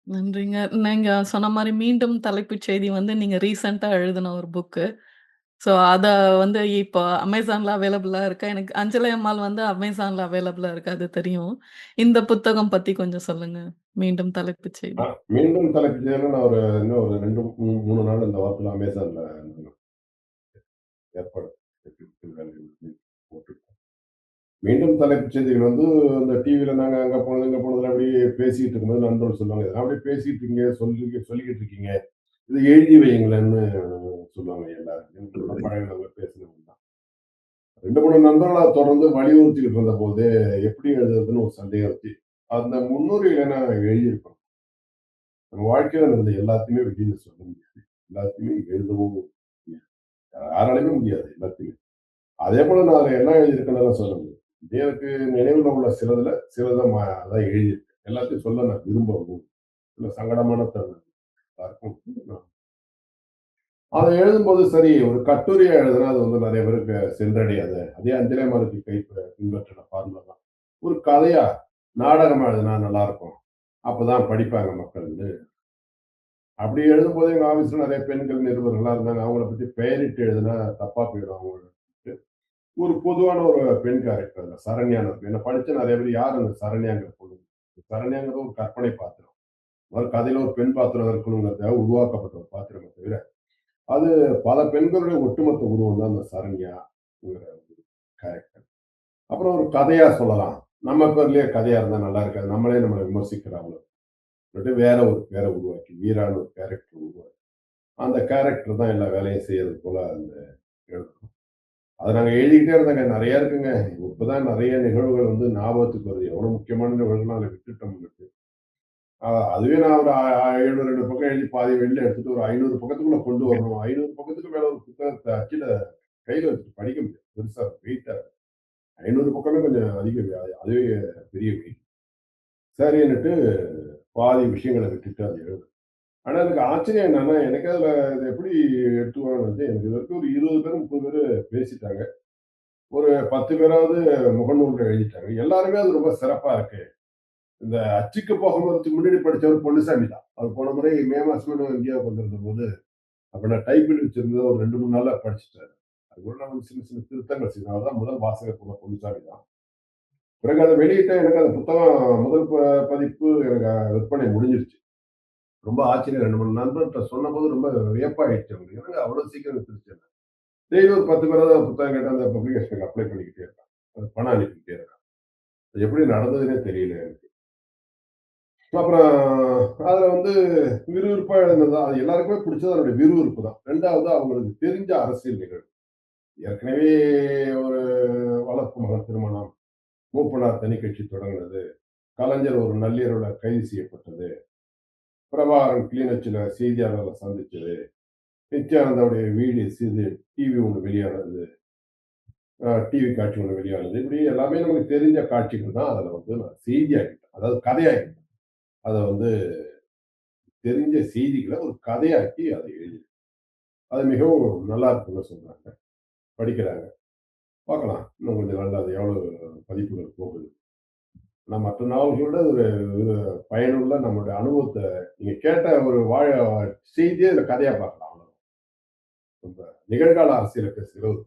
நன்றிங்க. நீங்க சொன்ன மாரி மீண்டும் தலைப்புச் செய்தி வந்து நீங்க ரீசென்ட்டா எழுதின ஒரு புக்கு. ஸோ அத வந்து இப்போ அமேசான்ல அவைலபிளா இருக்கா? எனக்கு அஞ்சலை அம்மாள் வந்து அமேசான்ல அவைலபிளா இருக்கு. அது தெரியும். இந்த புத்தகம் பத்தி கொஞ்சம் சொல்லுங்க. மீண்டும் தலைப்புச் அ செய்தி. மீண்டும் தலைப்புச் செய்தியில நான் இன்னும் ஒரு 2, 3 நாள் இந்த வாரத்தில அமேசான்ல ஏற்பாடு போட்டு மீண்டும் தலைப்புச் செய்திகள் வந்து இந்த டிவில நாங்க அங்க போனது, இங்க போனதுல அப்படியே பேசிட்டு இருக்கும்போது நண்பர்கள் சொல்லுவாங்க. "இதெல்லாம் அப்படியே பேசிட்டு இருக்கீங்க, சொல்லிக்கிட்டு இருக்கீங்க. இத எழுதி வையுங்களேன்னு" சொல்லுவாங்க எல்லாரும். என்னோட பழகுனவங்க, பேசினவங்க தான். 2, 3 நண்பர்களா தொடர்ந்து வலியுறுத்திக்கிட்டு இருந்தபோது, எப்படி எழுதுறதுன்னு ஒரு சந்தேகம் இருந்துச்சு. அந்த முன்னுரையில நான் எழுதியிருப்பேன். நம்ம வாழ்க்கையில நடந்த எல்லாத்தையுமே வெளியில சொல்ல முடியாது. எல்லாத்தையுமே எழுதவும் முடியாது. யாராலயுமே முடியாது எல்லாத்தையுமே. அதேபோல நான் அதுல என்ன எழுதியிருக்கேன்னு சொல்ல முடியும். எனக்கு நினைவுல உள்ள சிலத அதான் எழுதியிருக்கேன். எல்லாத்தையும் சொல்ல நான் விரும்பவும், சில சங்கடமான தருணம் எல்லாருக்கும். அத எழுதும்போது சரி, ஒரு கட்டுரையா எழுதுனா அது வந்து நெறைய பேருக்கு சென்றடையாது. அதே அஞ்சலை மாருதி பின்பற்றின ஃபார்முலா தான். ஒரு கதையா, நாடகமா எழுதுனா நல்லாருக்கும். அப்பதான் படிப்பாங்க மக்கள்ன்னு. அப்படி எழுதும்போது எங்க ஆஃபீஸ்ல நெறைய பெண்கள் நிருபர்கள்லாம் இருந்தாங்க. அவங்கள பத்தி பெயரிட்டு எழுதுனா தப்பா போயிடும் அவங்களுக்கு. ஒரு பொதுவான ஒரு பெண் கேரக்டர் அதுல சரண்யான்னு இருக்கும். என்ன படிச்ச நெறைய பேர் யார் அந்த சரண்யாங்கிற பொண்ணு? சரண்யாங்கிறது ஒரு கற்பனை பாத்திரம். ஒரு கதையில ஒரு பெண் பாத்திரம் இருக்கணுங்கிறதுக்காக உருவாக்கப்பட்ட ஒரு பாத்திரமே தவிர, அது பல பெண்களுடைய ஒட்டுமொத்த உருவம் தான் அந்த சரண்யாங்கிற ஒரு கேரக்டர். அப்புறம் ஒரு கதையா சொல்லலாம். நம்ம பேர்லயே கதையா இருந்தா நல்லா இருக்காது. நம்மளே நம்மள விமர்சிக்கிறாங்களோ! சொல்லிட்டு வேற ஒரு பேர உருவாக்கி, வீரான்னு ஒரு கேரக்டர் உருவாக்கி, அந்த கேரக்டர் தான் எல்லா வேலையும் செய்யறது போல அந்த எழுதணும். அத நாங்க எழுதிக்கிட்டே இருந்தோங்க. நெறைய இருக்குங்க. இப்பதான் நெறைய நிகழ்வுகள் வந்து ஞாபகத்துக்கு வருது. எவ்வளோ முக்கியமான நிகழ்வுகள்லாம் அதுல விட்டுட்டோம்ன்னுட்டு. அதுவே நான் ஒரு 702 பக்கம் எழுதி பாதி வெளில எடுத்துட்டு ஒரு 500 பக்கத்துக்குள்ள கொண்டு வரணும். 500 பக்கத்துக்கு மேல ஒரு புத்தகத்த அச்சுல கையில வச்சுட்டு படிக்க முடியாது. பெருசா இருக்கும். வெயிட்டா இருக்கும். 500 பக்கமே கொஞ்சம் அதிக அதுவே பெரிய வெயிட். சரின்னுட்டு பாதி விஷயங்கள விட்டுட்டு அத எழுதுனேன். ஆனா எனக்கு ஆச்சரியம் என்னன்னா, எனக்கு அதுல இத எப்படி எடுத்துக்குவாங்கன்னு எனக்கு இதுவரைக்கும் ஒரு 20 பேரு, 30 பேரு பேசிட்டாங்க. ஒரு 10 பேராவது முகநூல்ல எழுதிட்டாங்க. எல்லாருமே அது ரொம்ப சிறப்பா இருக்கு. இந்த அச்சுக்கு போகும்போதுக்கு முன்னாடி படிச்சவர் பொன்னுசாமி தான். அவர் போன முறை மே மாசமோ இந்தியாவுக்கு வந்திருந்தபோது, அப்ப நான் டைப் பண்ணி வச்சிருந்தத ஒரு 2, 3 நாள்ல படிச்சுட்டாரு. அதுக்குள்ள நான் வந்து சின்ன சின்ன திருத்தங்கள் செய்தேன். அவர் தான் முதல் வாசகர் கூட பொன்னுசாமி தான். பிறகு அத வெளியிட்டேன். எனக்கு அந்த புத்தகம் முதல் பதிப்பு எனக்கு விற்பனை முடிஞ்சிருச்சு. ரொம்ப ஆச்சரியம் 2, 3 நண்பர்ட்ட சொன்னபோது ரொம்ப வியப்பாயிடுச்சு அவங்களுக்கு. என்னங்க அவ்வளோ சீக்கிரம் வித்துருச்சுன்னு. டெய்லி ஒரு 10 பேராவது புத்தகம் கேட்டு அந்த பப்ளிகேஷனுக்கு அப்ளை பண்ணிக்கிட்டே இருக்காங்க. பணம் அனுப்பிக்கிட்டே இருக்காங்க. அது எப்படி நடந்ததுன்னே தெரியல எனக்கு. அப்புறம் அதுல வந்து விறுவிறுப்பா எழுந்தது தான். அது எல்லாருக்குமே பிடிச்சது அதனுடைய விறுவிறுப்பு தான். 2வது அவங்களுக்கு தெரிஞ்ச அரசியல் நிகழ்வு. ஏற்கனவே ஒரு வளர்ப்பு மகன் திருமணம், மூப்பனார் தனி கட்சி தொடங்குனது, கலைஞர் ஒரு நள்ளிரவுல கைது செய்யப்பட்டது, பிரபாகரன் கிளிநொச்சியில செய்தியாளர்கள சந்திச்சது, நித்யானந்தாவுடைய வீடு டிவி ஒண்ணு வெளியானது, டிவி காட்சி ஒண்ணு வெளியானது. இப்படி எல்லாமே நமக்கு தெரிஞ்ச காட்சிகள் தான் அதுல வந்து நான் செய்தியாக்கிட்டேன். அதாவது கதையாக்கிட்டேன். அத வந்து தெரிஞ்ச செய்திகள ஒரு கதையாக்கி அத எழுதினேன். அது மிகவும் நல்லா இருக்குன்னு சொல்றாங்க. படிக்கிறாங்க. பார்க்கலாம். இன்னும் கொஞ்ச நாள்ல அது எவ்வளவு பதிப்புகள் போகுது. ஆனா மற்ற நாவல்களோட ஒரு ஒரு பயனுள்ள நம்முடைய அனுபவத்த நீங்க கேட்ட ஒரு செய்தியே இதுல கதையா பார்க்கலாம். அவ்வளவுதான். ரொம்ப நிகழ்கால அரசியல பேசுகிற ஒரு